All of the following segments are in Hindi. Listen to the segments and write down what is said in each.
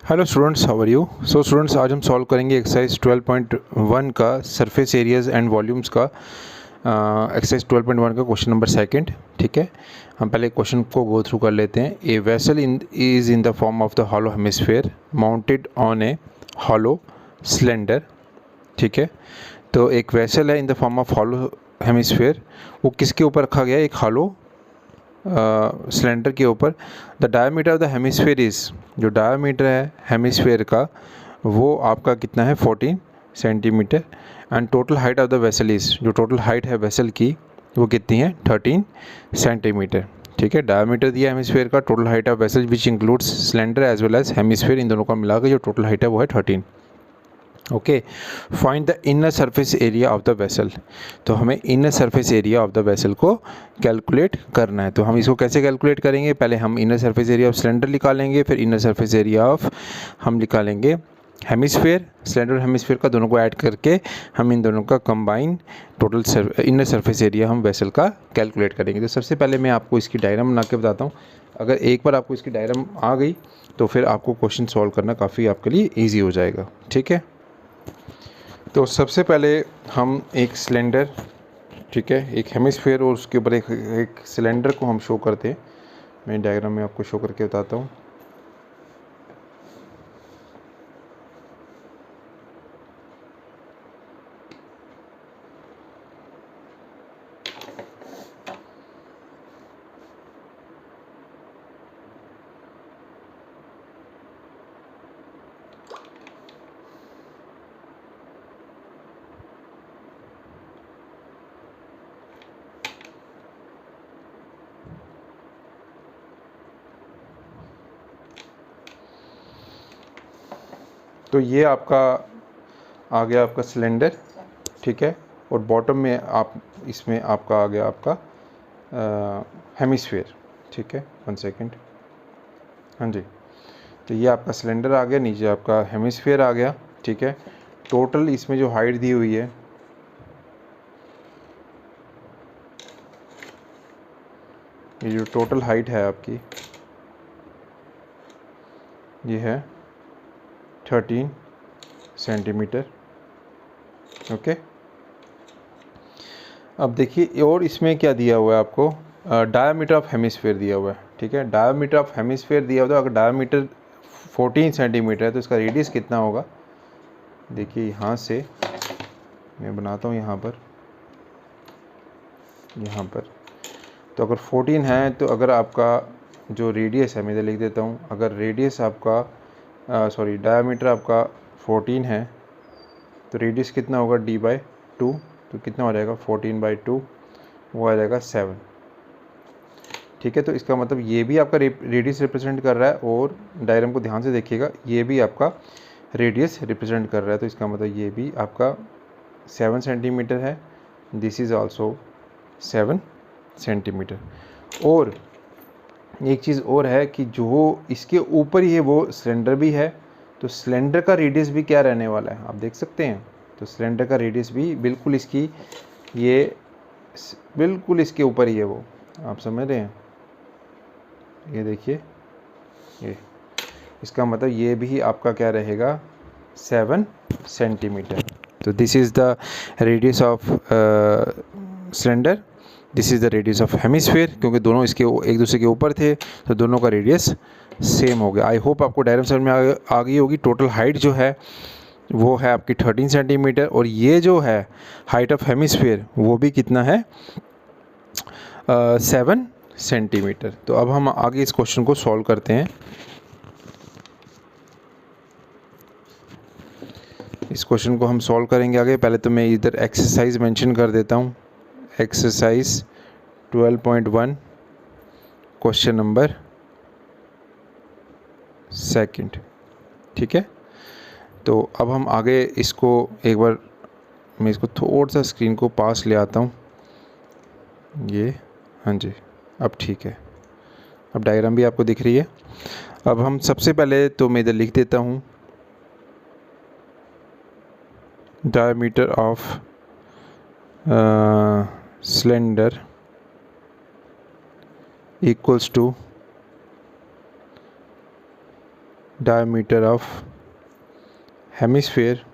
Hello students, how are you. So students, आज हम सॉल्व करेंगे एक्सरसाइज 12.1 का सरफेस एरियाज एंड वॉल्यूम्स का एक्सरसाइज 12.1 का क्वेश्चन नंबर सेकंड। ठीक है, हम पहले क्वेश्चन को गो थ्रू कर लेते हैं। A vessel is in the form of the hollow hemisphere mounted on A hollow cylinder. ठीक है, तो एक वेसल है in the form of hollow hemisphere, वो किसके ऊपर रखा गया है? एक हॉलो सिलेंडर के ऊपर। The diameter of the hemisphere is, जो डायमीटर है हेमिस्फेयर का वो आपका कितना है? 14 centimetre. And total height of the vessel is, जो टोटल हाइट है वेसल की वो कितनी है? 13 सेंटीमीटर। ठीक है, डायमीटर दिया हेमिस्फेयर का, total height of vessel which includes cylinder as well as hemisphere, इन दोनों का मिला के जो टोटल हाइट है वो है 13। Okay, find the inner surface area of the vessel. तो हमें inner surface area of the vessel को कैलकुलेट करना है। तो हम इसको कैसे कैलकुलेट करेंगे? पहले हम inner surface area of cylinder निकालेंगे, फिर इनर सरफेस एरिया ऑफ हम निकालेंगे हेमिस्फेयर। सिलेंडर और हेमिस्फेयर का दोनों को ऐड करके हम इन दोनों का combine total inner surface area हम वेसल का कैलकुलेट करेंगे। तो सबसे पहले मैं आपको इसकी डायग्राम बना के बताता हूँ। अगर एक बार आपको इसकी डायग्राम आ गई तो फिर आपको क्वेश्चन सॉल्व करना काफ़ी आपके लिए ईजी हो जाएगा। ठीक है, तो सबसे पहले हम एक सिलेंडर, ठीक है, एक हेमिस्फेयर और उसके ऊपर एक सिलेंडर को हम शो करते हैं। मैं डायग्राम में आपको शो करके बताता हूँ। तो ये आपका आ गया आपका सिलेंडर, ठीक है, और बॉटम में आप इसमें आपका आ गया आपका हेमिस्फेयर। ठीक है, 1 सेकेंड। हाँ जी, तो ये आपका सिलेंडर आ गया, नीचे आपका हेमिस्फेयर आ गया। ठीक है, टोटल इसमें जो हाइट दी हुई है, ये जो टोटल हाइट है आपकी ये है 13 सेंटीमीटर। ओके, अब देखिए और इसमें क्या दिया हुआ है आपको? डायामीटर ऑफ हेमिस्फेयर दिया हुआ है। ठीक है, डायामीटर ऑफ हेमिस्फेयर दिया हुआ है। अगर डायामीटर 14 सेंटीमीटर है तो इसका रेडियस कितना होगा? देखिए यहाँ से मैं बनाता हूँ, यहाँ पर तो अगर 14 है तो अगर आपका जो रेडियस है, मैं इधर लिख देता हूँ, अगर रेडियस आपका डायामीटर आपका 14 है तो रेडियस कितना होगा? d/2। तो कितना हो जाएगा? 14/2, वो आ जाएगा 7। ठीक है, तो इसका मतलब ये भी आपका रेडियस रिप्रेजेंट कर रहा है, और डायग्राम को ध्यान से देखिएगा, ये भी आपका रेडियस रिप्रेजेंट कर रहा है। तो इसका मतलब ये भी आपका 7 सेंटीमीटर है। This is also 7 centimetre. और एक चीज़ और है कि जो इसके ऊपर ही है वो सिलेंडर भी है, तो सिलेंडर का रेडियस भी क्या रहने वाला है आप देख सकते हैं। तो सिलेंडर का रेडियस भी बिल्कुल इसके ऊपर ही है, वो आप समझ रहे हैं। ये देखिए, ये इसका मतलब ये भी आपका क्या रहेगा? 7 सेंटीमीटर। तो this is the radius of cylinder, this is the radius of hemisphere. क्योंकि दोनों इसके एक दूसरे के ऊपर थे तो दोनों का रेडियस सेम हो गया। आई होप आपको डायग्राम समझ में आ गई होगी। टोटल हाइट जो है वो है आपकी 13 सेंटीमीटर, और ये जो है हाइट ऑफ हेमिस्फेयर वो भी कितना है? 7 सेंटीमीटर। तो अब हम आगे इस क्वेश्चन को सॉल्व करते हैं। इस क्वेश्चन को हम सॉल्व करेंगे आगे। पहले तो मैं इधर एक्सरसाइज मेंशन कर देता हूँ। Exercise 12.1 question number second. ठीक है, तो अब हम आगे इसको एक बार मैं इसको थोड़ा सा स्क्रीन को पास ले आता हूँ। ये हाँ जी, अब ठीक है, अब डायग्राम भी आपको दिख रही है। अब हम सबसे पहले तो मैं इधर लिख देता हूँ diameter of cylinder equals to diameter of hemisphere,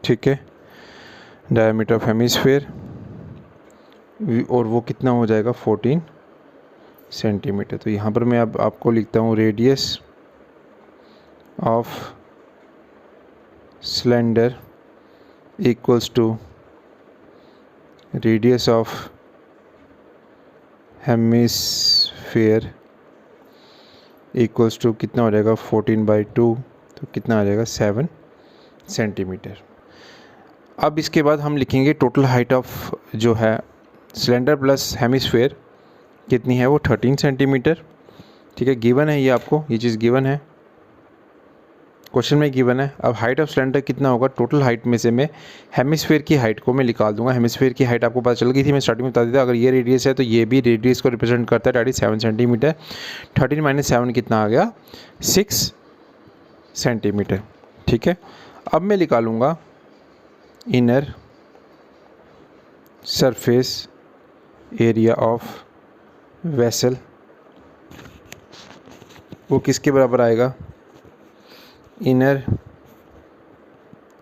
ठीक है, डायमीटर ऑफ हेमिस्फेयर, और वो कितना हो जाएगा 14 सेंटीमीटर। तो यहाँ पर मैं अब आपको लिखता हूँ radius of cylinder equals to radius of hemisphere equals to कितना हो जाएगा 14/2, तो कितना आ जाएगा 7 सेंटीमीटर। अब इसके बाद हम लिखेंगे टोटल हाइट ऑफ जो है सिलेंडर प्लस हेमिस्फेयर कितनी है, वो 13 सेंटीमीटर, ठीक है। गिवन है ये, आपको ये चीज़ गिवन है, क्वेश्चन में गिवन है। अब हाइट ऑफ सिलेंडर कितना होगा, टोटल हाइट में से मैं हेमिस्फेयर की हाइट को मैं निकाल दूंगा। हेमिस्फेयर की हाइट आपको पता चल गई थी, मैं स्टार्टिंग में बता देता। अगर ये रेडियस है तो ये भी रेडियस को रिप्रेजेंट करता है, डेट इज 7 सेंटीमीटर। 13 - 7 कितना आ गया 6 सेंटीमीटर, ठीक है। अब मैं निकालूंगा inner surface area of vessel, वो किसके बराबर आएगा, inner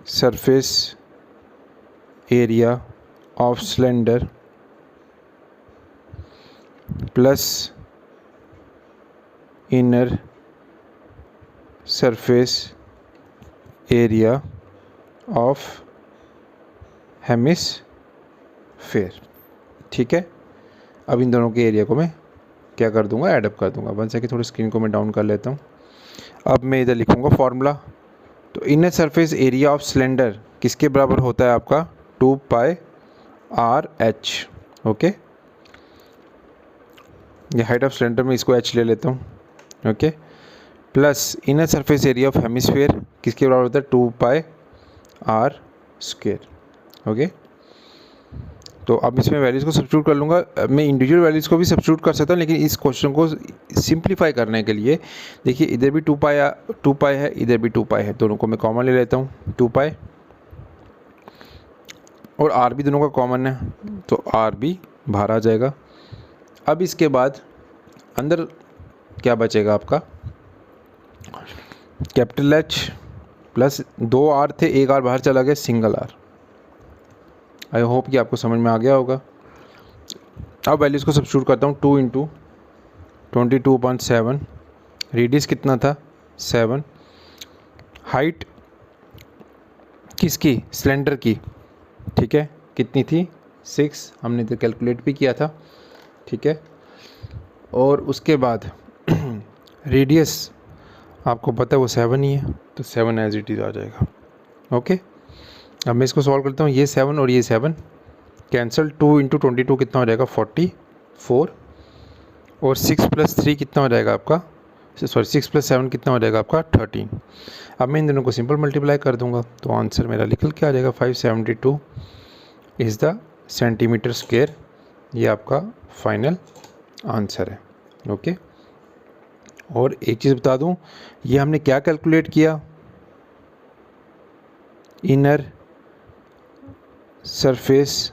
surface area of cylinder plus inner surface area of hemisphere, ठीक है। अब इन दोनों के एरिया को मैं क्या कर दूंगा, ऐडअप कर दूंगा। बन सके थोड़ी स्क्रीन को मैं डाउन कर लेता हूँ। अब मैं इधर लिखूंगा फॉर्मूला। तो inner surface area of cylinder किसके बराबर होता है आपका 2πr/h, ओके। ये हाइट ऑफ सिलेंडर में इसको h ले लेता हूँ, okay. Plus inner surface area of hemisphere किसके बराबर होता है 2πr², ओके। तो अब इसमें वैल्यूज़ को सब्स्टिट्यूट कर लूँगा। मैं इंडिविजुअल वैल्यूज़ को भी सब्स्टिट्यूट कर सकता हूँ, लेकिन इस क्वेश्चन को सिंप्लीफाई करने के लिए देखिए इधर भी 2π है, इधर भी 2π है, दोनों को मैं कॉमन ले लेता हूँ 2π, और r भी दोनों का कॉमन है, तो r भी बाहर आ जाएगा। अब इसके बाद अंदर क्या बचेगा आपका, कैपिटल H प्लस 2 r थे, एक r बाहर चला गया, सिंगल r। आई होप कि आपको समझ में आ गया होगा। अब वैल्यूज़ को सब्स्टिट्यूट करता हूँ। 2 × 22/7, रेडियस कितना था 7, हाइट किसकी, सिलेंडर की, ठीक है, कितनी थी 6, हमने तो कैलकुलेट भी किया था, ठीक है। और उसके बाद रेडियस आपको पता है वो 7 ही है, तो 7 एज इट इज़ आ जाएगा, ओके। अब मैं इसको सॉल्व करता हूँ। ये 7 और ये 7 कैंसिल, 2 × 22 कितना हो जाएगा 44, और 6 + 3 कितना हो जाएगा आपका, सॉरी 6 + 7 कितना हो जाएगा आपका 13। अब मैं इन दोनों को सिंपल मल्टीप्लाई कर दूंगा, तो आंसर मेरा निकल के आ जाएगा 572 इज़ द सेंटीमीटर स्क्वायर। ये आपका फाइनल आंसर है, ओके। और एक चीज़ बता दूं, ये हमने क्या कैलकुलेट किया, inner surface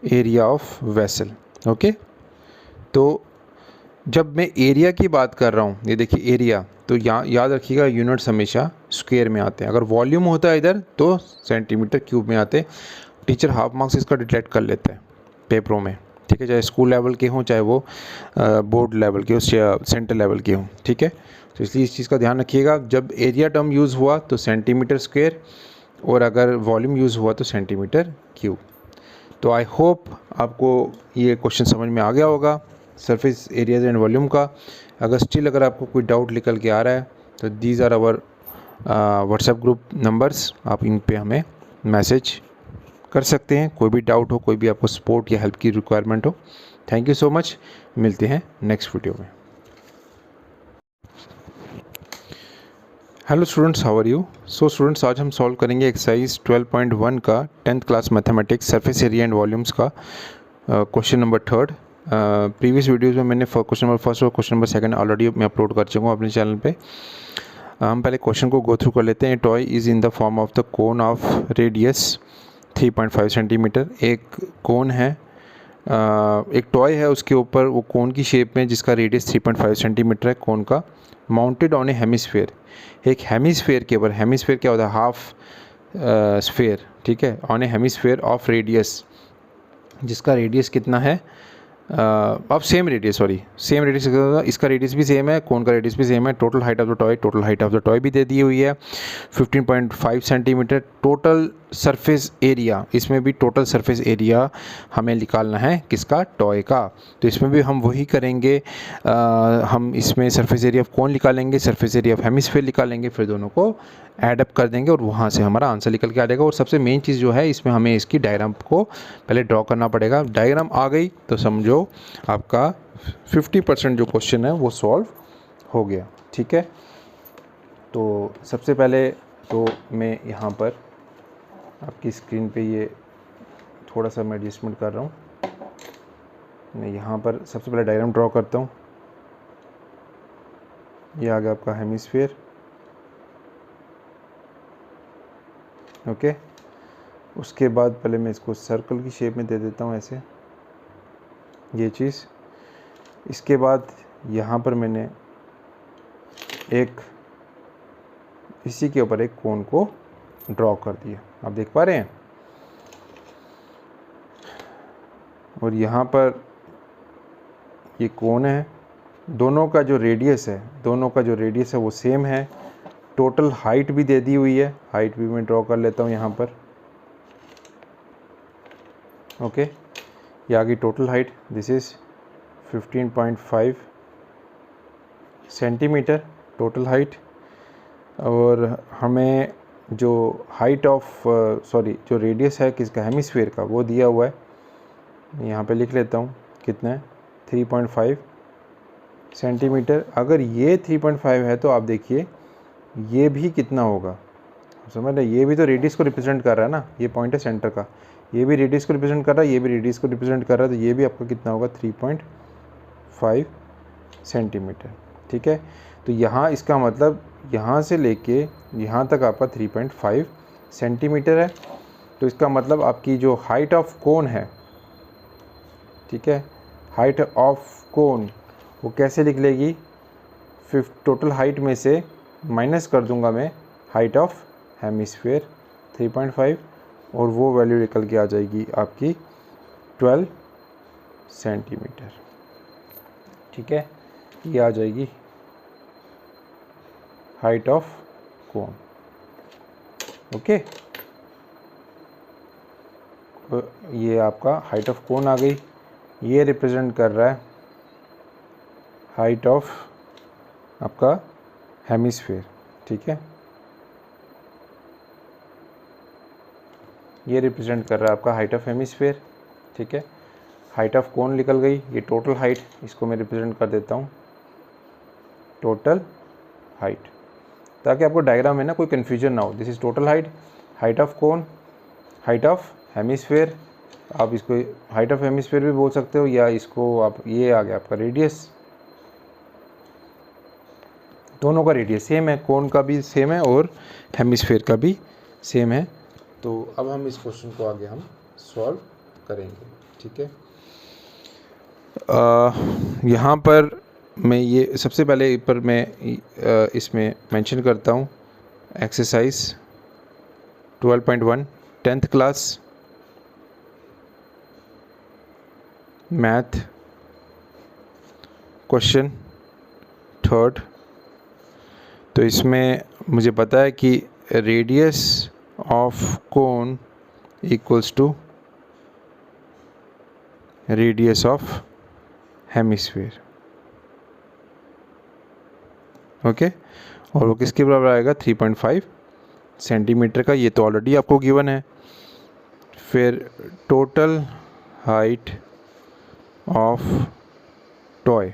area of vessel, okay. तो जब मैं एरिया की बात कर रहा हूँ, ये देखिए एरिया, तो यहाँ याद रखिएगा यूनिट्स हमेशा स्क्वायर में आते हैं। अगर वॉल्यूम होता है इधर तो सेंटीमीटर क्यूब में आते हैं। टीचर हाफ मार्क्स इसका डिडक्ट कर लेते हैं पेपरों में, ठीक है, चाहे स्कूल लेवल के हों, चाहे वो बोर्ड लेवल के हो, सेंटर लेवल के हों, ठीक है। तो इसलिए इस चीज़ का ध्यान रखिएगा, जब एरिया टर्म यूज़ हुआ तो सेंटीमीटर स्क्वायर, और अगर वॉल्यूम यूज़ हुआ तो सेंटीमीटर क्यूब। तो आई होप आपको ये क्वेश्चन समझ में आ गया होगा सरफेस एरियाज एंड वॉल्यूम का। अगर आपको कोई डाउट निकल के आ रहा है तो these are our WhatsApp group numbers, आप इन पे हमें मैसेज कर सकते हैं, कोई भी डाउट हो, कोई भी आपको सपोर्ट या हेल्प की रिक्वायरमेंट हो। थैंक यू सो मच, मिलते हैं नेक्स्ट वीडियो में। Hello students, how are you. So students, आज हम सॉल्व करेंगे एक्सरसाइज 12.1 का 10th class mathematics surface area and volumes का question number 3rd। Previous videos में मैंने क्वेश्चन नंबर 1 और क्वेश्चन नंबर 2 ऑलरेडी मैं अपलोड कर चुका हूँ अपने चैनल पे। हम पहले क्वेश्चन को गो थ्रू कर लेते हैं। Toy is in the form of the cone of radius 3.5 centimetre. एक कोन है एक टॉय है, उसके ऊपर वो कोन की शेप में जिसका रेडियस 3.5 सेंटीमीटर है कोन का, माउंटेड ऑन ए हेमिस्फेयर। एक हेमिस्फेयर के ऊपर, हेमिस्फेयर क्या होता है, हाफ स्फेयर, ठीक है, on A hemisphere of radius, जिसका रेडियस कितना है, अब सेम रेडियस, सेम रेडियस, इसका रेडियस भी सेम है, कोन का रेडियस भी सेम है। Total height of the toy, total height of the toy भी दे दी हुई है 15.5 सेंटीमीटर। टोटल सरफेस एरिया, इसमें भी टोटल सरफेस एरिया हमें निकालना है किसका, टॉय का। तो इसमें भी हम वही करेंगे, हम इसमें सरफेस एरिया ऑफ कौन निकालेंगे, सरफेस एरिया ऑफ हेमिस्फीयर निकालेंगे, फिर दोनों को ऐड अप कर देंगे और वहाँ से हमारा आंसर निकल के आ जाएगा। और सबसे मेन चीज़ जो है इसमें हमें इसकी डायग्राम को पहले ड्रॉ करना पड़ेगा। डायग्राम आ गई तो समझो आपका 50% जो क्वेश्चन है वो सॉल्व हो गया, ठीक है। तो सबसे पहले तो मैं यहाँ पर आपकी स्क्रीन पे ये थोड़ा सा मैं एडजस्टमेंट कर रहा हूँ, मैं यहाँ पर सबसे पहले डायग्राम ड्रॉ करता हूँ। ये आ गया आपका हेमिस्फीयर, ओके। उसके बाद पहले मैं इसको सर्कल की शेप में दे देता हूँ ऐसे, ये चीज़। इसके बाद यहाँ पर मैंने एक इसी के ऊपर एक कोन को ड्रॉ कर दिया, आप देख पा रहे हैं। और यहाँ पर ये कोन है, दोनों का जो रेडियस है वो सेम है। टोटल हाइट भी दे दी हुई है, हाइट भी मैं ड्रॉ कर लेता हूँ यहाँ पर, ओके। ये आ गई total height, this is 15.5 centimetre total height. और हमें जो हाइट ऑफ जो रेडियस है किसका, हेमिस्फीयर का, वो दिया हुआ है, यहाँ पे लिख लेता हूँ कितना है, 3.5 सेंटीमीटर। अगर ये 3.5 है तो आप देखिए ये भी कितना होगा, समझ रहे, ये भी तो रेडियस को रिप्रेजेंट कर रहा है ना, ये पॉइंट है सेंटर का, ये भी रेडियस को रिप्रेजेंट कर रहा है, ये भी रेडियस को रिप्रेजेंट कर रहा है, तो ये भी आपका कितना होगा, 3.5 सेंटीमीटर, ठीक है। तो यहाँ इसका मतलब यहाँ से लेके यहाँ तक आपका 3.5 सेंटीमीटर है। तो इसका मतलब आपकी जो हाइट ऑफ कोन है, ठीक है, हाइट ऑफ कोन वो कैसे लिख लेगी, टोटल हाइट में से माइनस कर दूंगा मैं हाइट ऑफ हेमिस्फीयर 3.5 और वो वैल्यू निकल के आ जाएगी आपकी 12 सेंटीमीटर, ठीक है। ये आ जाएगी हाइट ऑफ कोन, ओके। ये आपका हाइट ऑफ कोन आ गई, ये रिप्रेजेंट कर रहा है हाइट ऑफ आपका हेमिस्फीयर, ठीक है। ये रिप्रेजेंट कर रहा है आपका हाइट ऑफ हेमिस्फीयर, ठीक है। हाइट ऑफ कोन निकल गई, ये टोटल हाइट, इसको मैं रिप्रेजेंट कर देता हूँ टोटल हाइट, ताकि आपको डायग्राम में ना कोई कन्फ्यूजन ना हो। This is total height, height of cone, height of hemisphere, आप इसको हाइट ऑफ हेमिस्फीयर भी बोल सकते हो, या इसको आप, ये आ गया आपका रेडियस, दोनों का रेडियस सेम है, कोन का भी सेम है और हेमिस्फीयर का भी सेम है। तो अब हम इस क्वेश्चन को आगे हम सॉल्व करेंगे, ठीक है। यहाँ पर मैं ये सबसे पहले पर मैं इसमें मेंशन करता हूँ exercise 12.1 10th class math question 3rd। तो इसमें मुझे पता है कि radius of cone equals to radius of hemisphere, okay. और वो किसके बराबर आएगा, 3.5 सेंटीमीटर का, ये तो ऑलरेडी आपको गिवन है। फिर टोटल हाइट ऑफ टॉय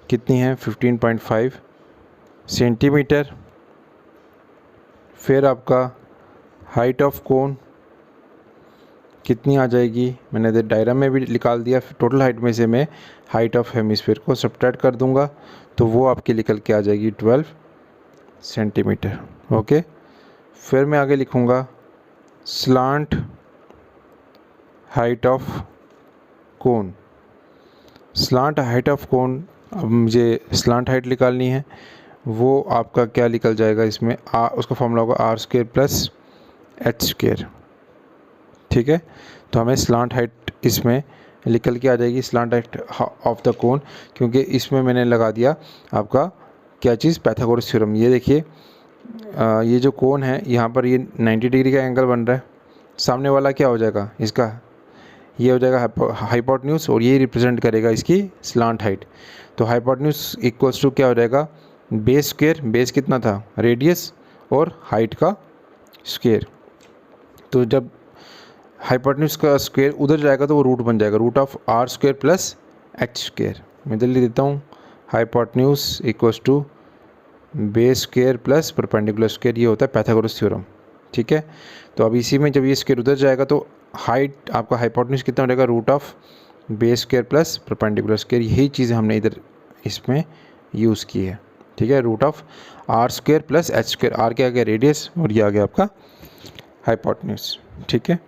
कितनी है, 15.5 सेंटीमीटर। फिर आपका हाइट ऑफ कोन कितनी आ जाएगी, मैंने डायग्राम में भी निकाल दिया। टोटल हाइट में से मैं हाइट ऑफ हेमिस्फीयर को सब्ट्रैक्ट कर दूंगा तो वो आपकी निकल के आ जाएगी 12 सेंटीमीटर, ओके। फिर मैं आगे लिखूँगा slant height of cone, slant height of cone, अब मुझे स्लांट हाइट निकालनी है, वो आपका क्या निकल जाएगा इसमें, उसका फॉर्मूला होगा r square plus h square. ठीक है, तो हमें स्लांट हाइट इसमें निकल के आ जाएगी, slant height of the cone, क्योंकि इसमें मैंने लगा दिया आपका क्या चीज़, पाइथागोरस थ्योरम। ये देखिए ये जो कोन है यहाँ पर ये 90 डिग्री का एंगल बन रहा है, सामने वाला क्या हो जाएगा इसका, ये हो जाएगा हाइपोटेन्यूज, और ये रिप्रेजेंट करेगा इसकी स्लांट हाइट। तो हाइपोटेन्यूज इक्वल्स टू क्या हो जाएगा, बेस स्क्वेयर, बेस कितना था रेडियस, और हाइट का स्क्वेयर। तो जब हाइपोटेन्यूज का स्क्वेयर उधर जाएगा तो वो रूट बन जाएगा, root of r square plus h square. मैं इधर लिख देता हूँ, hypotenuse equals to base square plus perpendicular square, ये होता है पाइथागोरस थ्योरम। ठीक है, तो अब इसी में जब ये स्क्वेयर उधर जाएगा तो हाइट आपका हाइपोटेन्यूज कितना हो जाएगा, root of base square plus perpendicular square. यही चीज़ें हमने इधर इसमें यूज़ की है। ठीक है, root of r square plus h square, r क्या आ गया रेडियस, और ये आ गया आपका हाइपोटेन्यूज। ठीक है,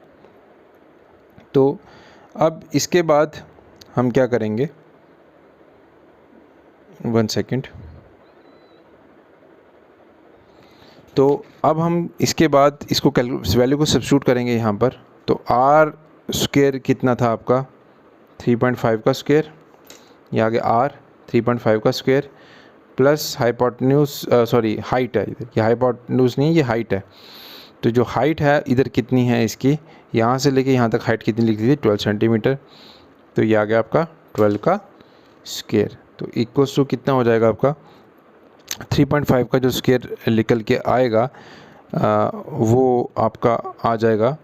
तो अब इसके बाद हम क्या करेंगे, 1 सेकेंड। तो अब हम इसके बाद इसको वैल्यू को सब्स्टिट्यूट करेंगे यहाँ पर। तो आर स्क्वेयर कितना था आपका 3.5 का स्क्वेयर, ये आ गया आर 3.5 का square, plus hypotenuse sorry height है इधर, ये हाइपोटेन्यूज नहीं, ये हाइट है। तो जो हाइट है इधर कितनी है इसकी, यहाँ से लेके यहाँ तक हाइट कितनी लिख दी थी 12 सेंटीमीटर, तो ये आ गया आपका 12 का स्क्वेयर। तो इक्वल्स टू कितना हो जाएगा आपका 3.5 का जो स्क्वेयर निकल के आएगा वो आपका आ जाएगा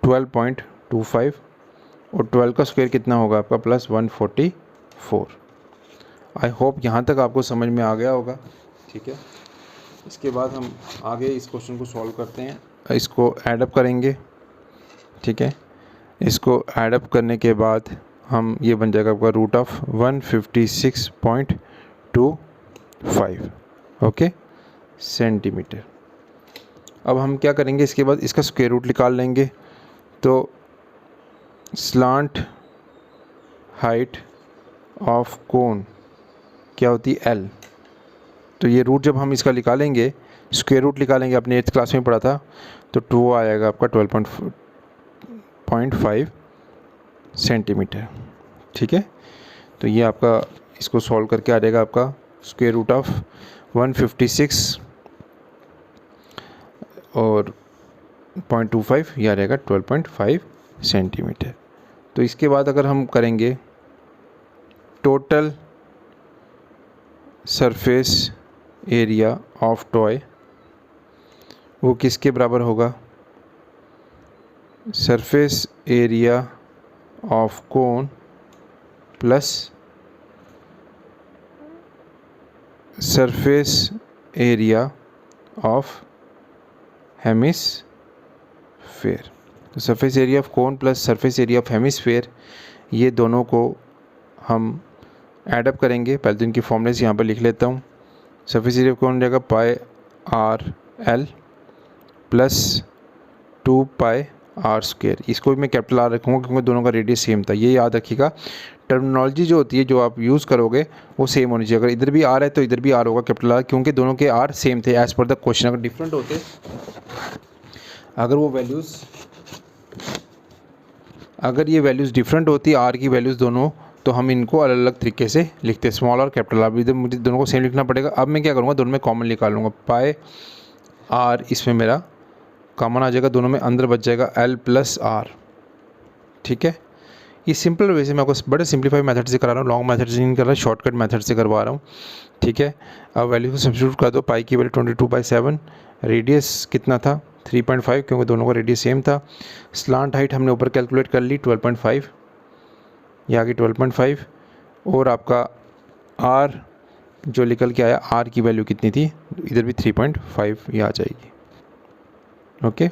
12.25, और 12 का स्क्वायर कितना होगा आपका प्लस 144। आई होप यहाँ तक आपको समझ में आ गया होगा। ठीक है, इसके बाद हम आगे इस क्वेश्चन को सॉल्व करते हैं, इसको ऐडअप करेंगे। ठीक है, इसको ऐडअप करने के बाद हम ये बन जाएगा आपका रूट ऑफ 156.25 ओके सेंटीमीटर। अब हम क्या करेंगे, इसके बाद इसका स्क्वायर रूट निकाल लेंगे। तो स्लांट हाइट ऑफ कोन क्या होती है L, तो ये रूट जब हम इसका निकालेंगे, स्क्वायर रूट निकालेंगे, अपने 8th क्लास में पढ़ा था, तो 2 आएगा आपका 12.5 सेंटीमीटर। ठीक है, तो ये आपका इसको सॉल्व करके आ जाएगा आपका स्क्वायर रूट ऑफ 156 और 0.25, ये आ जाएगा 12.5 सेंटीमीटर। तो इसके बाद अगर हम करेंगे total surface area of toy, वो किसके बराबर होगा, surface area of cone plus surface area of hemisphere. तो surface area of cone plus surface area of hemisphere, ये दोनों को हम ऐडअप करेंगे। पहले तो इनकी फॉर्मूलेस यहाँ पर लिख लेता हूँ। सरफेस एरिया ऑफ कोन हो जाएगा pi r l plus 2 pi r square. इसको भी मैं कैपिटल आर रखूँगा क्योंकि दोनों का रेडियस सेम था। ये याद रखिएगा, टर्मिनोलॉजी जो होती है जो आप यूज़ करोगे वो सेम होनी चाहिए। अगर इधर भी आर है तो इधर भी आर होगा कैपिटल आर, क्योंकि दोनों के आर सेम थे एज़ पर द क्वेश्चन। अगर डिफरेंट होते, अगर वो वैल्यूज़, अगर ये वैल्यूज़ डिफरेंट होती आर की वैल्यूज़ दोनों, तो हम इनको अलग अलग तरीके से लिखते, स्मॉल और कैपिटल आर। इधर मुझे दोनों को सेम लिखना पड़ेगा। अब मैं क्या करूँगा, दोनों में कॉमन निकाल लूँगा। पाई आर इसमें मेरा कॉमन आ जाएगा, दोनों में अंदर बच जाएगा एल प्लस आर। ठीक है, ये सिंपल वे से मैं आपको बड़े सिंप्लीफाई मेथड से करा रहा हूँ, लॉन्ग मेथड से नहीं कर रहा, शॉर्टकट मेथड से करवा रहा हूँ। ठीक है, अब वैल्यू को सब्स्टिट्यूट कर दो। पाई की वैल्यू 22/7, रेडियस कितना था 3.5, क्योंकि दोनों का रेडियस सेम था। स्लांट हाइट हमने ऊपर कैलकुलेट कर ली 12.5, ये आ गई 12.5, और आपका आर जो निकल के आया, आर की वैल्यू कितनी थी, इधर भी 3.5 ये आ जाएगी। ओके,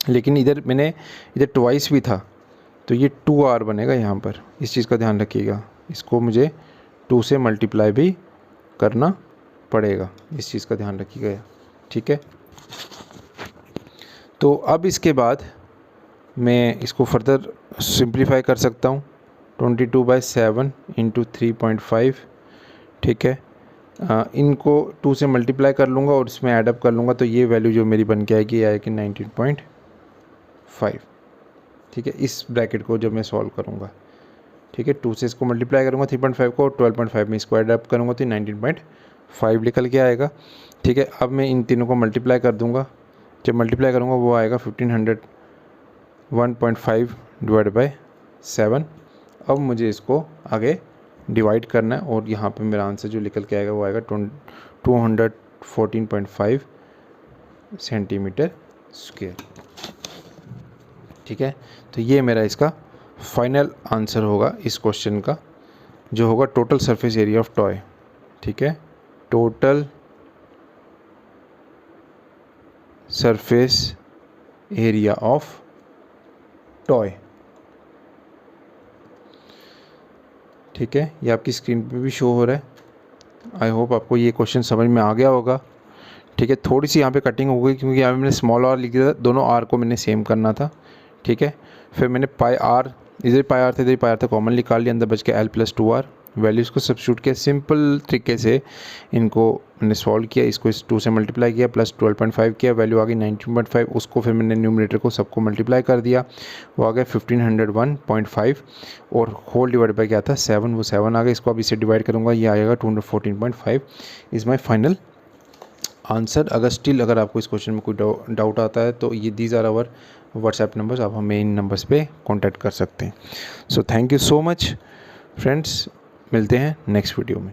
लेकिन इधर मैंने इधर ट्वाइस भी था, तो ये 2r बनेगा यहाँ पर, इस चीज़ का ध्यान रखिएगा। इसको मुझे 2 से मल्टीप्लाई भी करना पड़ेगा, इस चीज़ का ध्यान रखिएगा। ठीक है, तो अब इसके बाद मैं इसको फर्दर सिंप्लीफाई कर सकता हूँ 22/7 इंटू 3.5, ठीक है। इनको 2 से मल्टीप्लाई कर लूँगा और इसमें ऐडअप कर लूँगा तो ये वैल्यू जो मेरी बन के आएगी आएगी 19.5, ठीक है। इस ब्रैकेट को जब मैं सॉल्व करूँगा, ठीक है, 2 से इसको मल्टीप्लाई करूँगा 3.5 को और 12.5 में इसको ऐडअप करूँगा तो 19.5 निकल के आएगा, ठीक है। अब मैं इन तीनों को मल्टीप्लाई कर दूँगा, जब मल्टीप्लाई करूँगा वो आएगा 1501.5 डिवाइड बाई 7। अब मुझे इसको आगे डिवाइड करना है और यहाँ पे मेरा आंसर जो निकल के आएगा वो आएगा 214.5 सेंटीमीटर स्क्वायर, ठीक है। तो ये मेरा इसका फाइनल आंसर होगा इस क्वेश्चन का, जो होगा total surface area of toy, ठीक है। Total surface area of toy, ठीक है। ये आपकी स्क्रीन पे भी शो हो रहा है। आई होप आपको ये क्वेश्चन समझ में आ गया होगा, ठीक है। थोड़ी सी यहाँ पे कटिंग हो गई क्योंकि यहाँ पे मैंने स्मॉल आर लिख दिया था, दोनों आर को मैंने सेम करना था, ठीक है। फिर मैंने पाई आर, इधर पाई आर थे इधर पाई आर था, कॉमन निकाल लिया, अंदर बच के L+2R। वैल्यूज़ को सब्स्टिट्यूट किया सिंपल तरीके से, इनको मैंने सॉल्व किया, इसको इस 2 से मल्टीप्लाई किया प्लस 12.5 किया, वैल्यू आ गई 19.5। उसको फिर मैंने न्यूमरेटर को सबको मल्टीप्लाई कर दिया, वो आ गया 1501.5 और होल डिवाइड बाई क्या था 7, वो 7 आ गया। इसको अब इससे डिवाइड करूँगा, ये आएगा 214.5 इज़ माई फाइनल आंसर। अगर आपको इस क्वेश्चन में कोई डाउट आता है तो ये these are our WhatsApp numbers, आप हमें इन नंबर्स पे कांटेक्ट कर सकते हैं। So thank you so much friends, मिलते हैं नेक्स्ट वीडियो में।